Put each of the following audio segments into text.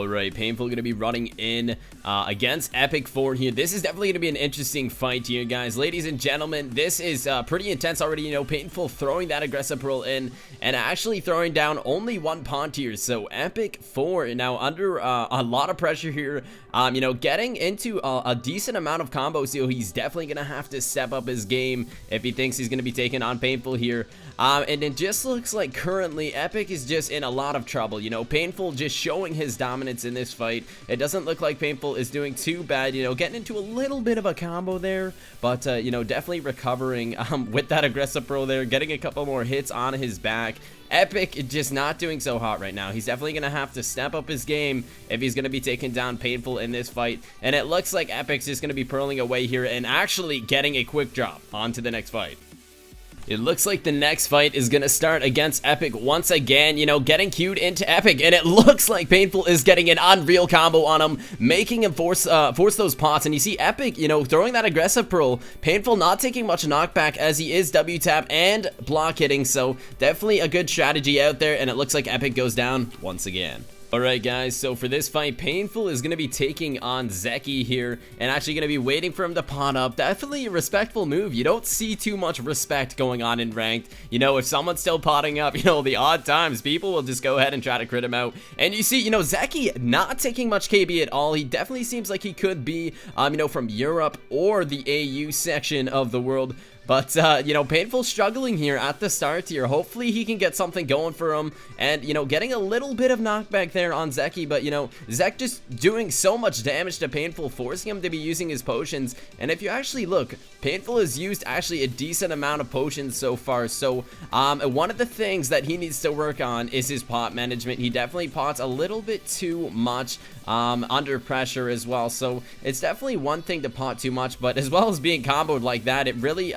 Alright, Painful going to be running in against Epic 4 here. This is definitely going to be an interesting fight here, guys. Ladies and gentlemen, this is pretty intense already. You know, Painful throwing that aggressive pearl in and actually throwing down only one pawn tier. So Epic 4 now under a lot of pressure here. You know, getting into a decent amount of combos, so he's definitely going to have to step up his game if he thinks he's going to be taking on Painful here. And it just looks like currently Epic is just in a lot of trouble. You know, Painful just showing his dominance in this fight. It doesn't look like Painful is doing too bad, you know, getting into a little bit of a combo there, but you know, definitely recovering with that aggressive pearl there, getting a couple more hits on his back. Epic just not doing so hot right now. He's definitely going to have to step up his game if he's going to be taking down Painful in this fight. And it looks like Epic's just going to be pearling away here and actually getting a quick drop on to the next fight. It looks like the next fight is going to start against Epic once again, you know, getting queued into Epic, and it looks like Painful is getting an unreal combo on him, making him force those pots. And you see Epic, you know, throwing that aggressive pearl, Painful not taking much knockback as he is W tap and block hitting, so definitely a good strategy out there, and it looks like Epic goes down once again. Alright guys, so for this fight, Painful is going to be taking on Zeki here, and actually going to be waiting for him to pot up. Definitely a respectful move. You don't see too much respect going on in ranked. You know, if someone's still potting up, you know, the odd times, people will just go ahead and try to crit him out. And you see, you know, Zeki not taking much KB at all. He definitely seems like he could be, you know, from Europe or the AU section of the world. But, you know, Painful struggling here at the start here. Hopefully he can get something going for him. And, you know, getting a little bit of knockback there on Zeki. But, you know, Zek just doing so much damage to Painful, forcing him to be using his potions. And if you actually look, Painful has used actually a decent amount of potions so far. So, one of the things that he needs to work on is his pot management. He definitely pots a little bit too much under pressure as well. So, it's definitely one thing to pot too much. But as well as being comboed like that, it really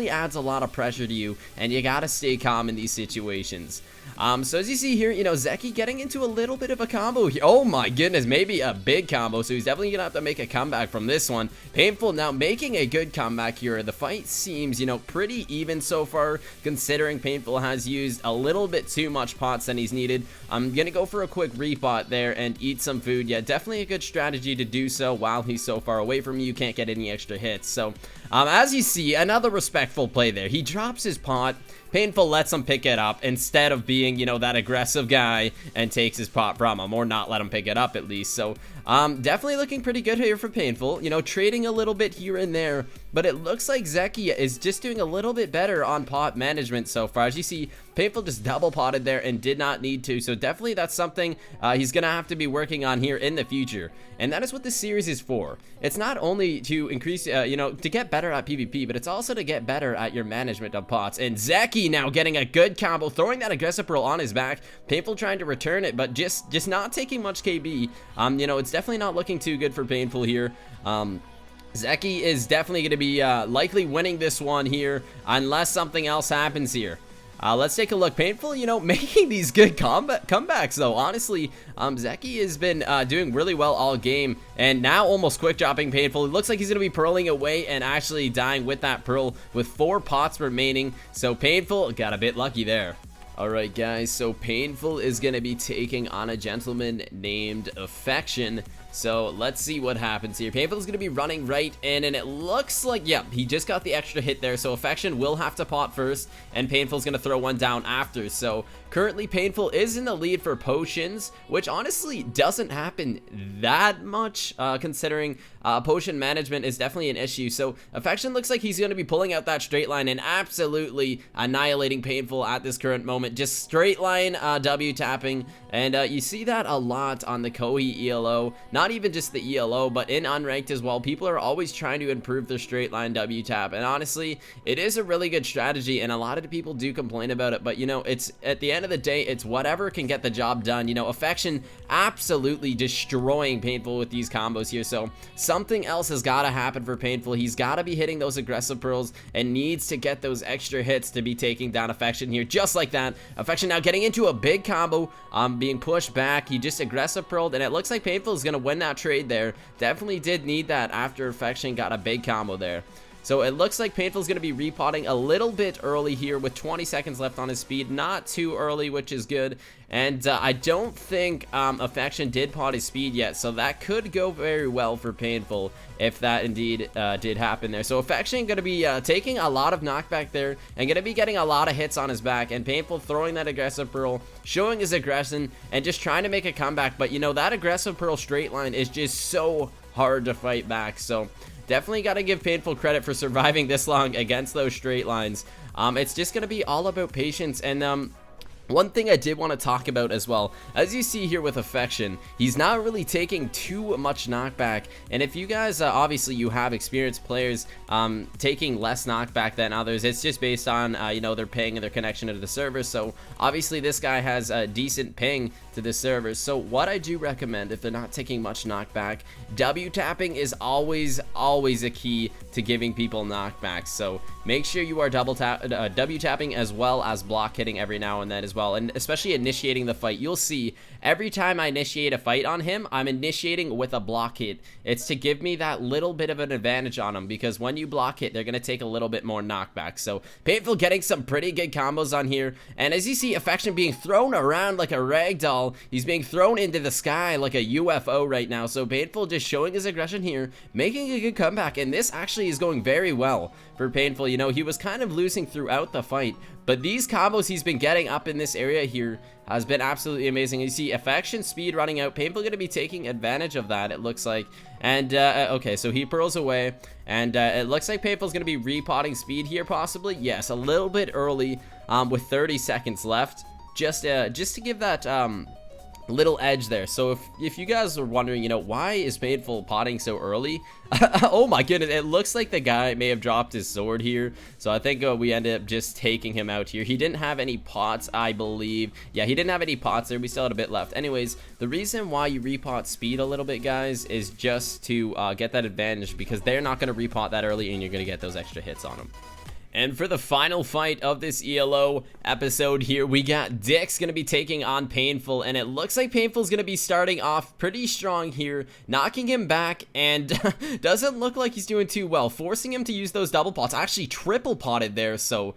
adds a lot of pressure to you, and you gotta stay calm in these situations. So as you see here, you know, Zeki getting into a little bit of a combo here. Oh my goodness, maybe a big combo, so he's definitely gonna have to make a comeback from this one. Painful now making a good comeback here. The fight seems, you know, pretty even so far, considering Painful has used a little bit too much pots than he's needed. I'm gonna go for a quick repot there and eat some food. Yeah, definitely a good strategy to do so while he's so far away from you. You can't get any extra hits. So as you see, another respectful play there. He drops his pot. Painful lets him pick it up instead of being, you know, that aggressive guy and takes his pot from him, or not let him pick it up at least. So definitely looking pretty good here for Painful, you know, trading a little bit here and there, but it looks like Zeki is just doing a little bit better on pot management so far. As you see, Painful just double potted there and did not need to, so definitely that's something he's gonna have to be working on here in the future. And that is what this series is for. It's not only to increase, you know, to get better at PvP, but it's also to get better at your management of pots. And Zeki now getting a good combo, throwing that aggressive pearl on his back. Painful trying to return it, but just not taking much KB. You know, it's definitely not looking too good for Painful here. Zeki is definitely going to be likely winning this one here, unless something else happens here. Let's take a look. Painful, you know, making these good comebacks, though. Honestly, Zeki has been doing really well all game, and now almost quick dropping Painful. It looks like he's going to be pearling away and actually dying with that pearl with 4 pots remaining. So Painful got a bit lucky there. Alright guys, so Painful is going to be taking on a gentleman named Affection. So let's see what happens here. Painful is going to be running right in, and it looks like, yeah, he just got the extra hit there. So Affection will have to pot first, and Painful is going to throw one down after. So currently Painful is in the lead for potions, which honestly doesn't happen that much, considering potion management is definitely an issue. So Affection looks like he's going to be pulling out that straight line and absolutely annihilating Painful at this current moment. Just straight line W tapping, and you see that a lot on the Kohi ELO. Not even just the ELO, but in unranked as well. People are always trying to improve their straight line W tap, and honestly, it is a really good strategy, and a lot of the people do complain about it, but you know, it's at the end of the day, it's whatever can get the job done. You know, Affection absolutely destroying Painful with these combos here, so something else has got to happen for Painful. He's got to be hitting those aggressive pearls and needs to get those extra hits to be taking down Affection here, just like that. Affection now getting into a big combo, being pushed back. He just aggressive pearled, and it looks like Painful is going to win that trade there. Definitely did need that after Affection got a big combo there. So it looks like Painful's going to be repotting a little bit early here with 20 seconds left on his speed. Not too early, which is good. And I don't think Affection did pot his speed yet, so that could go very well for Painful if that indeed did happen there. So Affection going to be taking a lot of knockback there and going to be getting a lot of hits on his back, and Painful throwing that aggressive pearl, showing his aggression, and just trying to make a comeback. But you know, that aggressive pearl straight line is just so hard to fight back, so definitely got to give Painful credit for surviving this long against those straight lines. It's just going to be all about patience. And one thing I did want to talk about as well, as you see here with Affection, he's not really taking too much knockback. And if you guys, obviously you have experienced players taking less knockback than others, it's just based on, you know, their ping and their connection to the server. So obviously this guy has a decent ping to the servers. So what I do recommend, if they're not taking much knockback, W tapping is always a key to giving people knockbacks. So make sure you are W tapping as well as block hitting every now and then as well, and especially initiating the fight. You'll see every time I initiate a fight on him, I'm initiating with a block hit. It's to give me that little bit of an advantage on him, because when you block hit, they're going to take a little bit more knockback. So Painful getting some pretty good combos on here, and as you see, Affection being thrown around like a rag doll. He's being thrown into the sky like a UFO right now. So Painful just showing his aggression here, making a good comeback, and this actually is going very well for Painful. You know, he was kind of losing throughout the fight, but these combos he's been getting up in this area here has been absolutely amazing. You see Affection speed running out. Painful going to be taking advantage of that, it looks like. And okay, so he pearls away, and it looks like Painful's going to be repotting speed here possibly. Yes, a little bit early with 30 seconds left, just to give that little edge there. So if you guys are wondering, you know, why is Painful potting so early? Oh my goodness, it looks like the guy may have dropped his sword here, so I think we ended up just taking him out here. He didn't have any pots, I believe. Yeah, he didn't have any pots there. We still had a bit left. Anyways, the reason why you repot speed a little bit, guys, is just to get that advantage, because they're not going to repot that early and you're going to get those extra hits on them. And for the final fight of this ELO episode here, we got Dix going to be taking on Painful, and it looks like Painful's going to be starting off pretty strong here, knocking him back, and doesn't look like he's doing too well, forcing him to use those double pots. Actually triple potted there, so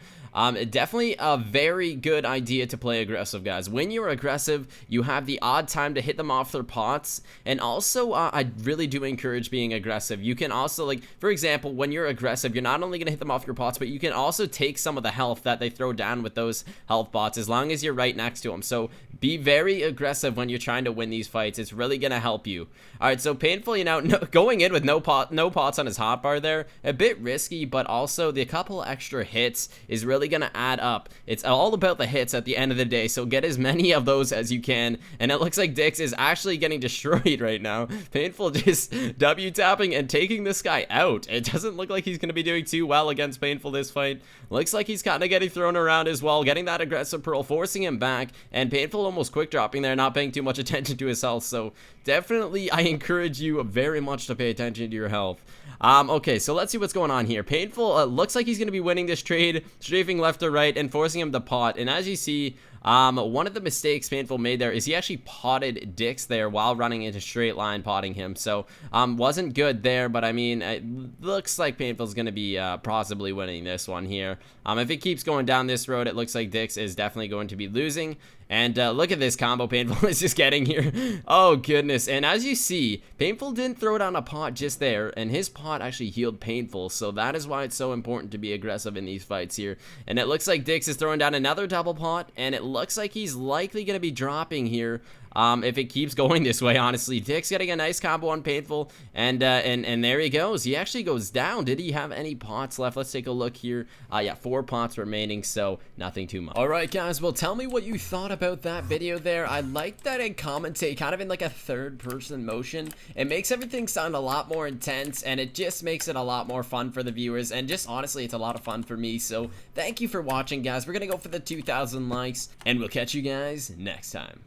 definitely a very good idea to play aggressive, guys. When you're aggressive, you have the odd time to hit them off their pots, and also I really do encourage being aggressive. You can also, like, for example, when you're aggressive, you're not only going to hit them off your pots, but you can also take some of the health that they throw down with those health bots, as long as you're right next to them. So be very aggressive when you're trying to win these fights. It's really going to help you. Alright, so Painful, you know, going in with no pots on his hotbar there, a bit risky, but also the couple extra hits is really going to add up. It's all about the hits at the end of the day, so get as many of those as you can. And it looks like Dix is actually getting destroyed right now. Painful just W tapping and taking this guy out. It doesn't look like he's going to be doing too well against Painful this fight. Looks like he's kind of getting thrown around as well, getting that aggressive pearl, forcing him back, and Painful almost quick dropping there, not paying too much attention to his health. So definitely I encourage you very much to pay attention to your health. Okay, so let's see what's going on here. Painful looks like he's going to be winning this trade, strafing left to right and forcing him to pot. And as you see, one of the mistakes Painful made there is he actually potted Dix there while running into straight line potting him. So wasn't good there, but I mean, it looks like Painful's going to be possibly winning this one here. If it keeps going down this road, it looks like Dix is definitely going to be losing. And look at this combo Painful is just getting here. Oh goodness. And as you see, Painful didn't throw down a pot just there, and his pot actually healed Painful. So that is why it's so important to be aggressive in these fights here. And it looks like Dix is throwing down another double pot, and it looks like he's likely going to be dropping here. If it keeps going this way, honestly. Dix getting a nice combo on Painful, and there he goes. He actually goes down. Did he have any pots left? Let's take a look here. Yeah, 4 pots remaining, so nothing too much. Alright guys, well tell me what you thought about that video there. I like that it commentate kind of in like a third-person motion. It makes everything sound a lot more intense, and it just makes it a lot more fun for the viewers, and just honestly, it's a lot of fun for me. So thank you for watching, guys. We're gonna go for the 2,000 likes, and we'll catch you guys next time.